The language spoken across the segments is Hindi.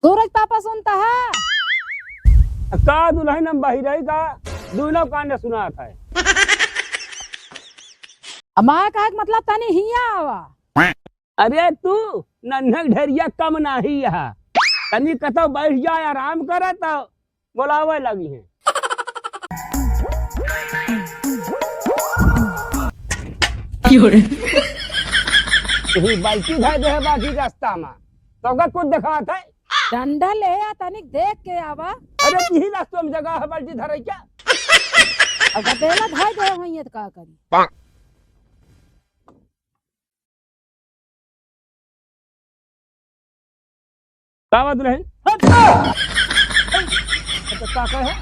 सूरज पापा सुनता है का दुल्हन हम बहिरई का दूनो कांड सुना था। हमारा का मतलब तनी हिया आवा। अरे तू नन्हक ढेरिया कम नाही यहाँ तनी कतो बैठ जाए आराम करे तो बोलावे लगी है। बाइकी धाय दे बाकी रास्ता में तो का कुछ देखा था डंडा ले आ तनिक देख के आवा। अरे यही रास्ते में जगह है बाल्टी धरे क्या अगर देला धाय दे होइए तो का करी। का बात रहे अच्छा का है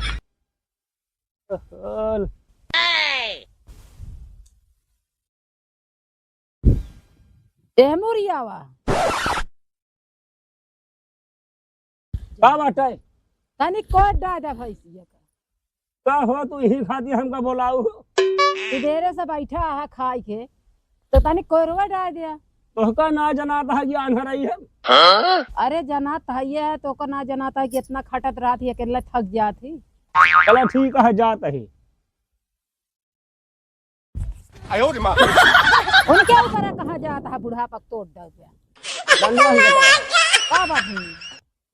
एमुरी आवा का बात है तनिक कोट डा दे भैंसिया का। का हो तू यही खातिर हमका बोलाऊ देरे से बैठा है खाई के तो तनिक कोरवा डा दिया। तोहका ना जनाता है ज्ञान हरई है। अरे जनात है ये तो को ना जनाता है कि इतना खटत रहा थी अकेले थक जाती। चलो ठीक है जात है उनके ऊपर कहा जाता है बुढ़ापा तोड़ दे बंदा ही बता। का बात है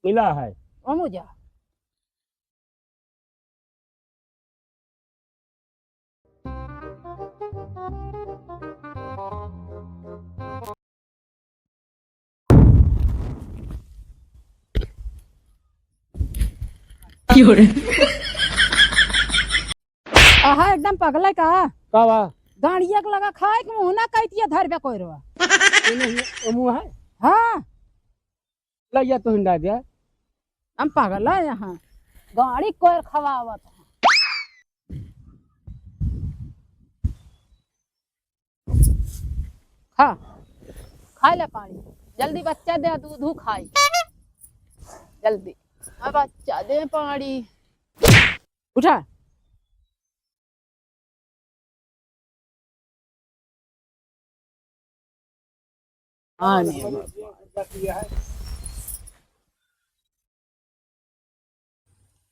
मिला है ओ मुझा आहा एकदम पगले का कावा गाड़िया के लगा खाए के मुंह ना कहती है धर बे कोइरवा। ओ मुंह है हाँ लइया तो हिंडा दिया हम पागल है यहाँ गाड़ी कोई खवावत है। खा खा ले पानी जल्दी बच्चा दे दूध खाई जल्दी अब बच्चा दे पानी उठा। हाँ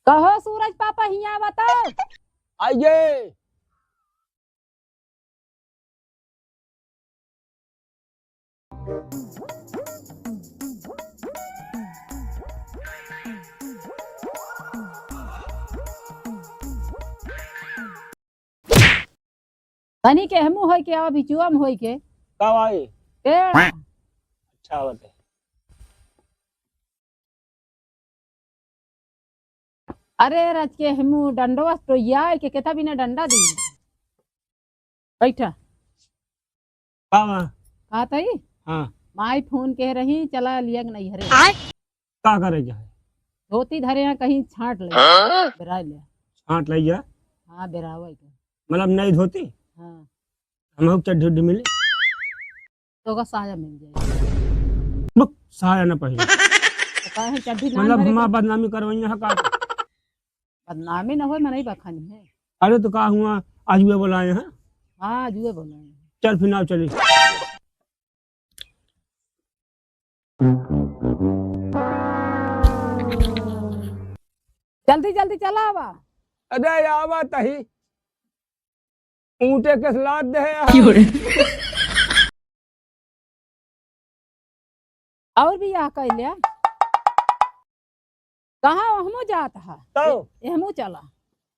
कहो सूरज पापा हिया बताओ आइए तनी के हमू होई के अब बिचुआ में होई के कब आई टेढ़ा। अच्छा बता अरे रच के हमू डंडो तो यार के केता बिना डंडा दी बैठा कावा का तई हाँ माई फोन कह रही चला लिया कि नहीं हरे का करे जाए धोती धरे यहाँ कहीं छाट ले बेरा ले छाट लइया हाँ बेरावा के मतलब नहीं धोती हाँ हम चड्ढी मिले तो का साया मिल जाएगी बुक सहाया न पहले तो कहे चड्ढी ना मतलब भरे हमारा के- बदनामी करवाई है का बदनामी न हो मनाई बखानी है। अरे तो का हुआ आज भी बुलाए हैं हाँ जुए बोल रहे हैं। चल फिर नाव चली जल्दी जल्दी चला आवा। अरे आवा तही ऊँटे के सलाद दे यहाँ। और भी यहाँ कह लिया कहाँ हमू जाता है तो हमू चला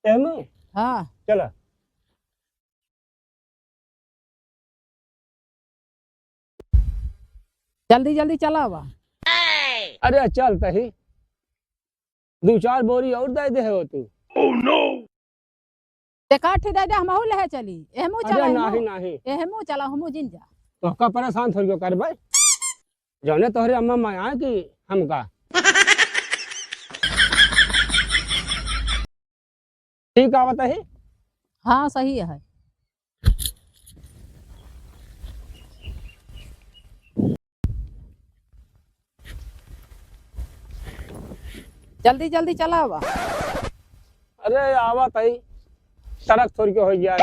एहमे हाँ चला जल्दी जल्दी चला आवा। अरे चल तही दो चार बोरी और दे दे हो तू ते काठी दे दे हमहू लहे चली एहमू चला अरे नाही नाही एहमू चला हमू जिन जा। तो का परेशान थोड़ी कर भाई जौने तोहरे अम्मा माया कि हमका ठीक आवत है हाँ सही है। जल्दी जल्दी चला आवा। अरे आवत है सड़क थोड़ी के हो गया है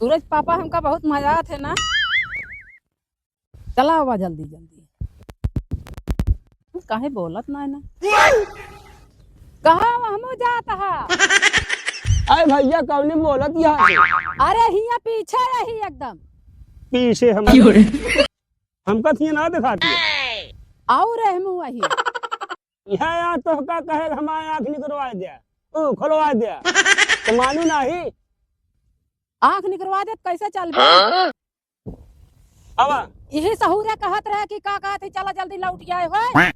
सूरज पापा हमका बहुत मजा थे ना। चला हुआ जल्दी जल्दी। काहे बोलत ना ना कहा हम जाता है। अरे भैया कौन बोलत यहाँ से? अरे हिया पीछे रही एकदम। पीछे हमका थी ना दिखाती है। आओ रे हम वही। यहाँ तो का कहे हमारे आँख निकलवा दिया, ओ खुलवा दिया, तो मालूम नहीं। आँख निकलवा दे कैसे चल गए? अब यही सहूरे कहत रहे कि का कहत है चला जल्दी लौट जाए हो।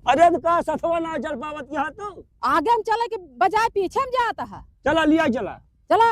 अरे तो का सथवा ना चल पावत यहाँ तो। आगे हम चले कि बजाय पीछे हम जाता है। चला लिया चला। चला